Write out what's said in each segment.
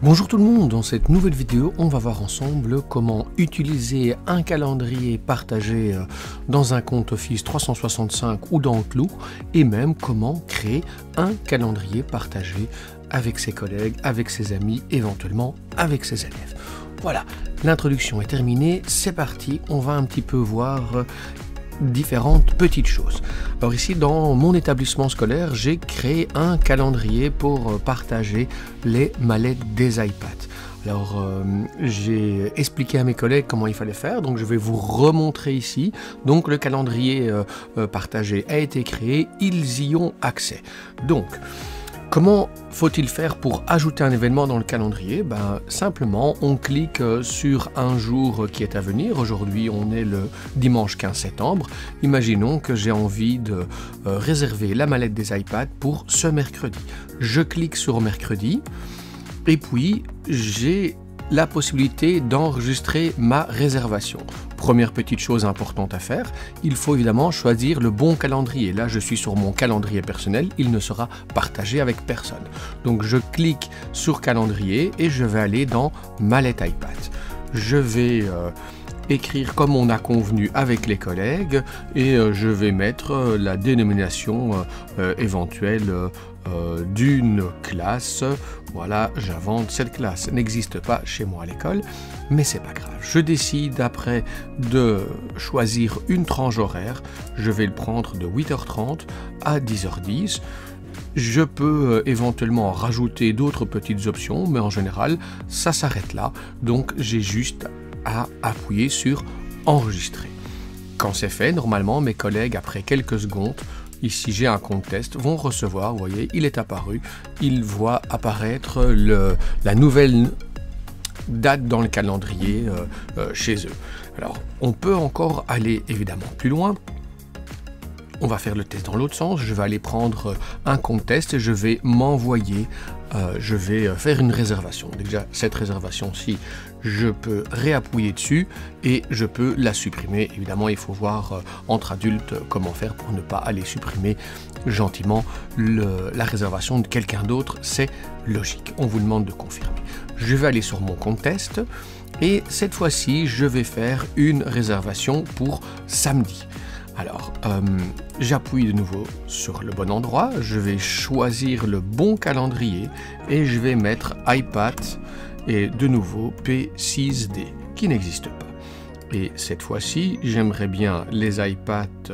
Bonjour tout le monde, dans cette nouvelle vidéo, on va voir ensemble comment utiliser un calendrier partagé dans un compte Office 365 ou dans Outlook et même comment créer un calendrier partagé avec ses collègues, avec ses amis, éventuellement avec ses élèves. Voilà, l'introduction est terminée, c'est parti, on va un petit peu voir différentes petites choses. Alors ici dans mon établissement scolaire, j'ai créé un calendrier pour partager les mallettes des iPads. Alors j'ai expliqué à mes collègues comment il fallait faire, donc je vais vous remontrer ici. Donc le calendrier partagé a été créé, ils y ont accès. Donc comment faut-il faire pour ajouter un événement dans le calendrier? Simplement, on clique sur un jour qui est à venir. Aujourd'hui, on est le dimanche 15 septembre. Imaginons que j'ai envie de réserver la mallette des iPads pour ce mercredi. Je clique sur mercredi et puis j'ai la possibilité d'enregistrer ma réservation. Première petite chose importante à faire, il faut évidemment choisir le bon calendrier. Là, je suis sur mon calendrier personnel, il ne sera partagé avec personne. Donc, je clique sur calendrier et je vais aller dans mallette iPad. Je vais écrire comme on a convenu avec les collègues et je vais mettre la dénomination éventuelle d'une classe. Voilà, j'invente cette classe. Elle n'existe pas chez moi à l'école, mais c'est pas grave. Je décide après de choisir une tranche horaire. Je vais le prendre de 8h30 à 10h10. Je peux éventuellement rajouter d'autres petites options, mais en général, ça s'arrête là. Donc, j'ai juste à appuyer sur enregistrer. Quand c'est fait, normalement, mes collègues, après quelques secondes, ici j'ai un compte test, vont recevoir, vous voyez, il est apparu, ils voient apparaître la nouvelle date dans le calendrier chez eux. Alors, on peut encore aller évidemment plus loin. On va faire le test dans l'autre sens, je vais aller prendre un compte test et je vais m'envoyer, je vais faire une réservation. Déjà, cette réservation-ci, je peux réappuyer dessus et je peux la supprimer. Évidemment, il faut voir entre adultes comment faire pour ne pas aller supprimer gentiment la réservation de quelqu'un d'autre. C'est logique, on vous demande de confirmer. Je vais aller sur mon compte test et cette fois-ci, je vais faire une réservation pour samedi. Alors, j'appuie de nouveau sur le bon endroit, je vais choisir le bon calendrier et je vais mettre iPad et de nouveau P6D qui n'existe pas. Et cette fois-ci, j'aimerais bien les iPads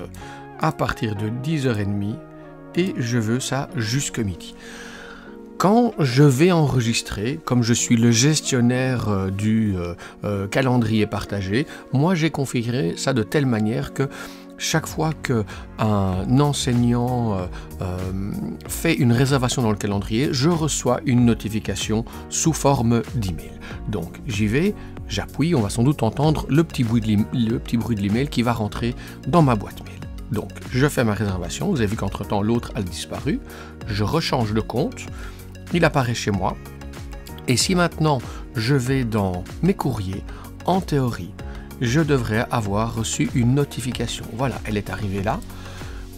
à partir de 10h30 et je veux ça jusque midi. Quand je vais enregistrer, comme je suis le gestionnaire du calendrier partagé, moi j'ai configuré ça de telle manière que chaque fois qu'un enseignant fait une réservation dans le calendrier, je reçois une notification sous forme d'email. Donc j'y vais, j'appuie, on va sans doute entendre le petit bruit de l'email qui va rentrer dans ma boîte mail. Donc je fais ma réservation, vous avez vu qu'entre-temps l'autre a disparu, je rechange de compte, il apparaît chez moi, et si maintenant je vais dans mes courriers, en théorie, je devrais avoir reçu une notification. Voilà, elle est arrivée là.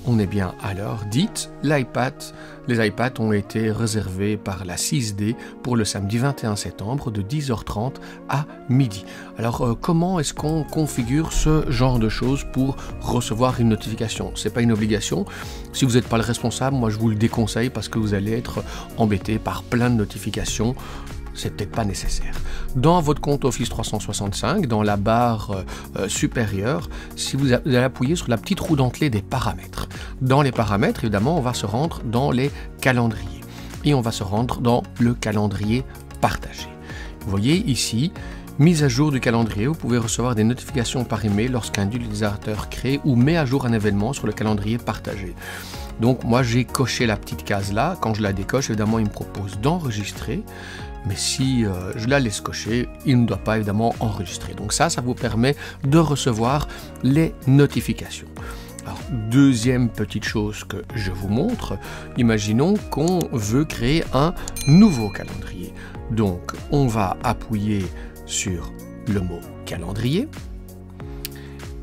On est bien à l'heure dite. Les iPads ont été réservés par la 6D pour le samedi 21 septembre de 10h30 à midi. Alors, comment est-ce qu'on configure ce genre de choses pour recevoir une notification? C'est pas une obligation. Si vous n'êtes pas le responsable, moi je vous le déconseille parce que vous allez être embêté par plein de notifications. C'est peut-être pas nécessaire. Dans votre compte Office 365, dans la barre supérieure, si vous allez appuyer sur la petite roue dentelée des paramètres. Dans les paramètres, évidemment, on va se rendre dans les calendriers. Et on va se rendre dans le calendrier partagé. Vous voyez ici, mise à jour du calendrier, vous pouvez recevoir des notifications par email lorsqu'un utilisateur crée ou met à jour un événement sur le calendrier partagé. Donc moi j'ai coché la petite case là, quand je la décoche, évidemment il me propose d'enregistrer. Mais si je la laisse cocher, il ne doit pas évidemment enregistrer. Donc ça vous permet de recevoir les notifications. Alors, deuxième petite chose que je vous montre, imaginons qu'on veut créer un nouveau calendrier. Donc, on va appuyer sur le mot calendrier.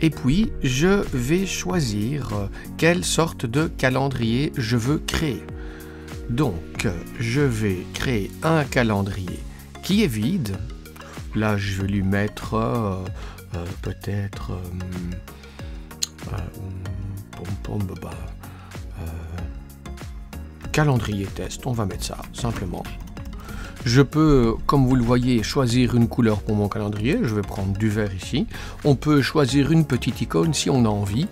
Et puis, je vais choisir quelle sorte de calendrier je veux créer. Donc, je vais créer un calendrier qui est vide. Là, je vais lui mettre peut-être calendrier test, on va mettre ça simplement. Je peux, comme vous le voyez, choisir une couleur pour mon calendrier. Je vais prendre du vert ici. On peut choisir une petite icône si on a envie.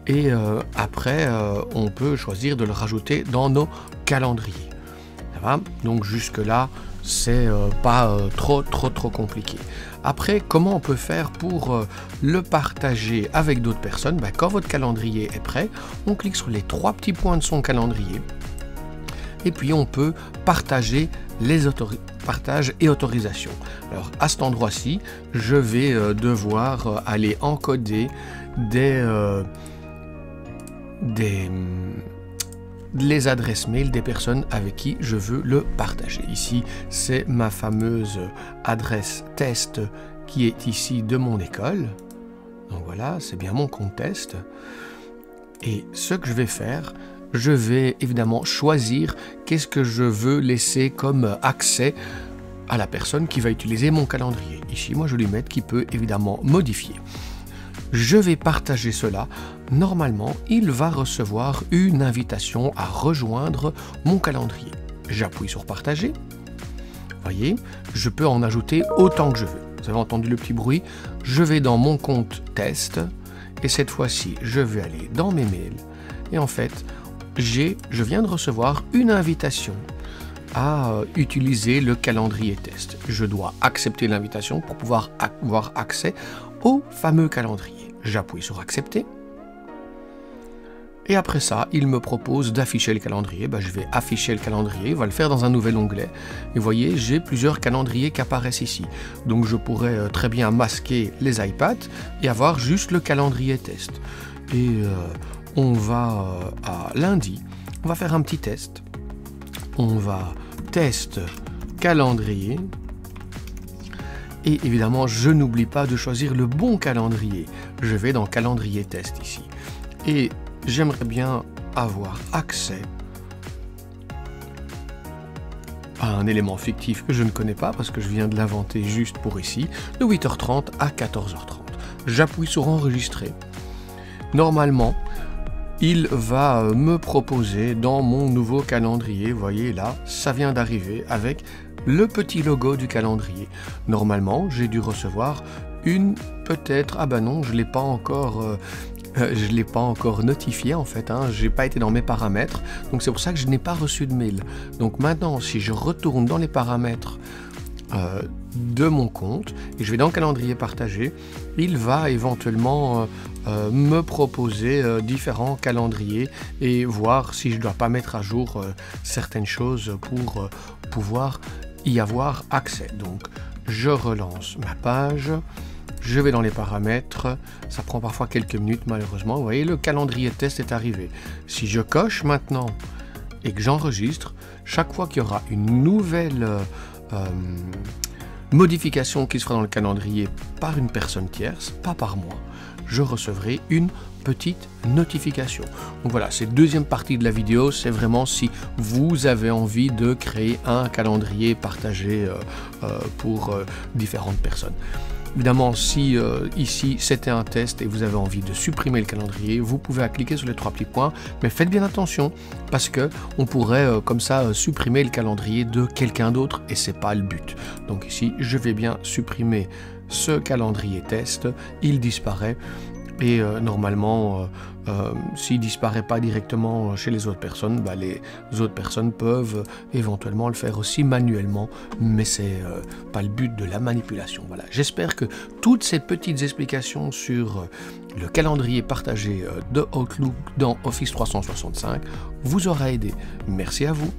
Et après, on peut choisir de le rajouter dans nos calendriers. Ça va? Donc jusque-là, c'est pas trop compliqué. Après, comment on peut faire pour le partager avec d'autres personnes? Quand votre calendrier est prêt, on clique sur les 3 petits points de son calendrier. Et puis on peut partager partage et autorisation. Alors à cet endroit-ci, je vais devoir aller encoder les adresses mail des personnes avec qui je veux le partager. Ici, c'est ma fameuse adresse test qui est ici de mon école. Donc voilà, c'est bien mon compte test. Et ce que je vais faire, je vais évidemment choisir qu'est-ce que je veux laisser comme accès à la personne qui va utiliser mon calendrier. Ici, moi, je lui mets qui peut évidemment modifier. Je vais partager cela. Normalement, il va recevoir une invitation à rejoindre mon calendrier. J'appuie sur partager. Vous voyez, je peux en ajouter autant que je veux. Vous avez entendu le petit bruit. Je vais dans mon compte test et cette fois-ci, je vais aller dans mes mails. Et en fait, je viens de recevoir une invitation à utiliser le calendrier test. Je dois accepter l'invitation pour pouvoir avoir accès au fameux calendrier. J'appuie sur accepter. Et après ça, il me propose d'afficher le calendrier. Je vais afficher le calendrier, on va le faire dans un nouvel onglet. Et vous voyez, j'ai plusieurs calendriers qui apparaissent ici. Donc je pourrais très bien masquer les iPads et avoir juste le calendrier test. Et on va à lundi, on va faire un petit test. On va test calendrier. Et évidemment, je n'oublie pas de choisir le bon calendrier. Je vais dans calendrier test ici. Et j'aimerais bien avoir accès à un élément fictif que je ne connais pas parce que je viens de l'inventer juste pour ici, de 8h30 à 14h30. J'appuie sur enregistrer. Normalement, il va me proposer dans mon nouveau calendrier, vous voyez là, ça vient d'arriver avec le petit logo du calendrier. Normalement, j'ai dû recevoir une, peut-être, ah non, je ne l'ai pas encore notifié en fait, je n'ai pas été dans mes paramètres, donc c'est pour ça que je n'ai pas reçu de mail. Donc maintenant, si je retourne dans les paramètres de mon compte et je vais dans le calendrier partagé, il va éventuellement me proposer différents calendriers et voir si je ne dois pas mettre à jour certaines choses pour pouvoir y avoir accès. Donc je relance ma page, je vais dans les paramètres, ça prend parfois quelques minutes malheureusement. Vous voyez, le calendrier test est arrivé. Si je coche maintenant et que j'enregistre, chaque fois qu'il y aura une nouvelle modification qui se fera dans le calendrier par une personne tierce, pas par moi, je recevrai une petite notification. Donc voilà, cette deuxième partie de la vidéo, c'est vraiment si vous avez envie de créer un calendrier partagé pour différentes personnes. Évidemment, si ici c'était un test et vous avez envie de supprimer le calendrier, vous pouvez cliquer sur les 3 petits points, mais faites bien attention parce que on pourrait comme ça supprimer le calendrier de quelqu'un d'autre et c'est pas le but. Donc ici, je vais bien supprimer ce calendrier test, il disparaît. Et normalement, s'il ne disparaît pas directement chez les autres personnes, les autres personnes peuvent éventuellement le faire aussi manuellement, mais ce n'est pas le but de la manipulation. Voilà. J'espère que toutes ces petites explications sur le calendrier partagé de Outlook dans Office 365 vous aura aidé. Merci à vous.